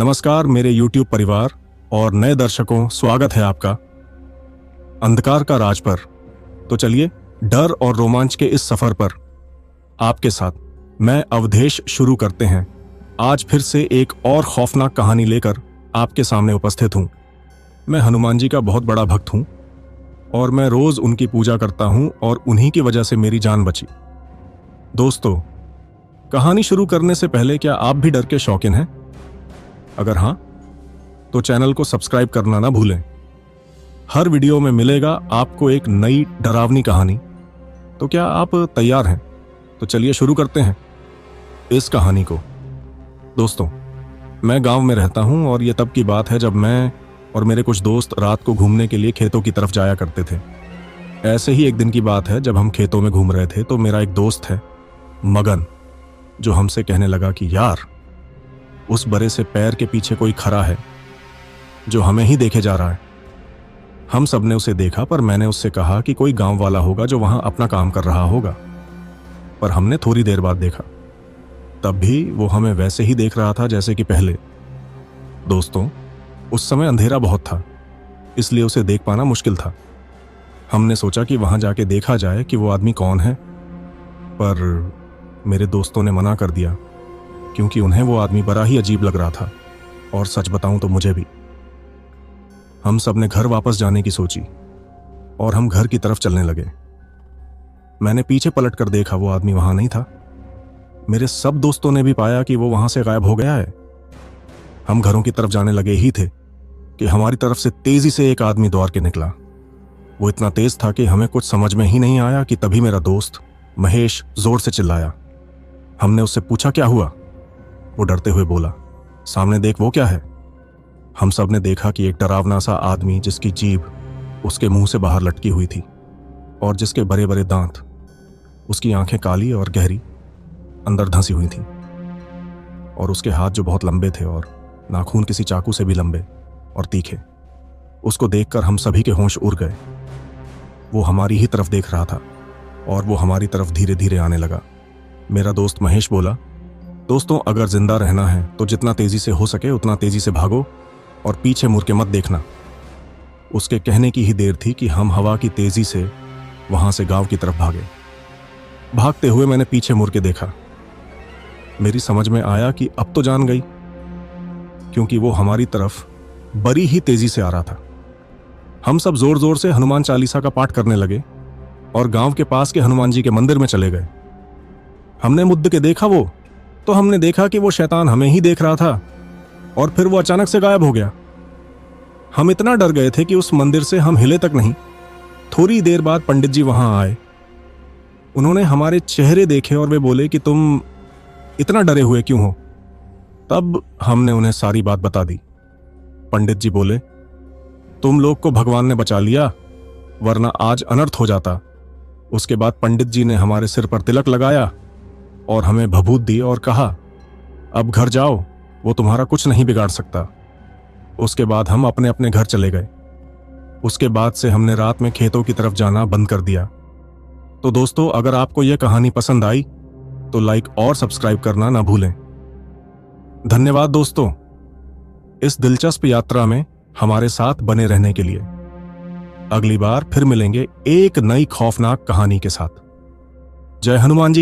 नमस्कार मेरे YouTube परिवार और नए दर्शकों, स्वागत है आपका अंधकार का राज पर। तो चलिए डर और रोमांच के इस सफर पर आपके साथ मैं अवधेश शुरू करते हैं। आज फिर से एक और खौफनाक कहानी लेकर आपके सामने उपस्थित हूं। मैं हनुमान जी का बहुत बड़ा भक्त हूं और मैं रोज उनकी पूजा करता हूं और उन्हीं की वजह से मेरी जान बची। दोस्तों, कहानी शुरू करने से पहले क्या आप भी डर के शौकीन हैं? अगर हां, तो चैनल को सब्सक्राइब करना ना भूलें। हर वीडियो में मिलेगा आपको एक नई डरावनी कहानी। तो क्या आप तैयार हैं? तो चलिए शुरू करते हैं इस कहानी को। दोस्तों, मैं गांव में रहता हूं और यह तब की बात है जब मैं और मेरे कुछ दोस्त रात को घूमने के लिए खेतों की तरफ जाया करते थे। ऐसे ही एक दिन की बात है जब हम खेतों में घूम रहे थे तो मेरा एक दोस्त है मगन, जो हमसे कहने लगा कि यार, उस बड़े से पैर के पीछे कोई खड़ा है जो हमें ही देखे जा रहा है। हम सब ने उसे देखा, पर मैंने उससे कहा कि कोई गांव वाला होगा जो वहां अपना काम कर रहा होगा। पर हमने थोड़ी देर बाद देखा, तब भी वो हमें वैसे ही देख रहा था जैसे कि पहले। दोस्तों, उस समय अंधेरा बहुत था, इसलिए उसे देख पाना मुश्किल था। हमने सोचा कि वहां जाके देखा जाए कि वो आदमी कौन है, पर मेरे दोस्तों ने मना कर दिया क्योंकि उन्हें वो आदमी बड़ा ही अजीब लग रहा था, और सच बताऊं तो मुझे भी। हम सब ने घर वापस जाने की सोची और हम घर की तरफ चलने लगे। मैंने पीछे पलट कर देखा, वो आदमी वहां नहीं था। मेरे सब दोस्तों ने भी पाया कि वो वहां से गायब हो गया है। हम घरों की तरफ जाने लगे ही थे कि हमारी तरफ से तेजी से एक आदमी दौड़ के निकला। वो इतना तेज था कि हमें कुछ समझ में ही नहीं आया कि तभी मेरा दोस्त महेश जोर से चिल्लाया। हमने उससे पूछा, क्या हुआ? वो डरते हुए बोला, सामने देख, वो क्या है? हम सब ने देखा कि एक डरावना सा आदमी, जिसकी जीभ उसके मुंह से बाहर लटकी हुई थी और जिसके बड़े बड़े दांत, उसकी आंखें काली और गहरी अंदर धंसी हुई थीं, और उसके हाथ जो बहुत लंबे थे और नाखून किसी चाकू से भी लंबे और तीखे। उसको देखकर हम सभी के होश उड़ गए। वो हमारी ही तरफ देख रहा था और वो हमारी तरफ धीरे धीरे आने लगा। मेरा दोस्त महेश बोला, दोस्तों, अगर जिंदा रहना है तो जितना तेजी से हो सके उतना तेजी से भागो और पीछे मुड़ के मत देखना। उसके कहने की ही देर थी कि हम हवा की तेजी से वहां से गांव की तरफ भागे। भागते हुए मैंने पीछे मुड़ के देखा। मेरी समझ में आया कि अब तो जान गई, क्योंकि वो हमारी तरफ बड़ी ही तेजी से आ रहा था। हम सब जोर जोर से हनुमान चालीसा का पाठ करने लगे और गांव के पास के हनुमान जी के मंदिर में चले गए। हमने मुद्द के देखा वो, तो हमने देखा कि वो शैतान हमें ही देख रहा था और फिर वो अचानक से गायब हो गया। हम इतना डर गए थे कि उस मंदिर से हम हिले तक नहीं। थोड़ी देर बाद पंडित जी वहां आए। उन्होंने हमारे चेहरे देखे और वे बोले कि तुम इतना डरे हुए क्यों हो? तब हमने उन्हें सारी बात बता दी। पंडित जी बोले, तुम लोग को भगवान ने बचा लिया, वरना आज अनर्थ हो जाता। उसके बाद पंडित जी ने हमारे सिर पर तिलक लगाया और हमें भभूत दी और कहा, अब घर जाओ, वो तुम्हारा कुछ नहीं बिगाड़ सकता। उसके बाद हम अपने अपने घर चले गए। उसके बाद से हमने रात में खेतों की तरफ जाना बंद कर दिया। तो दोस्तों, अगर आपको यह कहानी पसंद आई तो लाइक और सब्सक्राइब करना ना भूलें। धन्यवाद दोस्तों, इस दिलचस्प यात्रा में हमारे साथ बने रहने के लिए। अगली बार फिर मिलेंगे एक नई खौफनाक कहानी के साथ। जय हनुमान जी।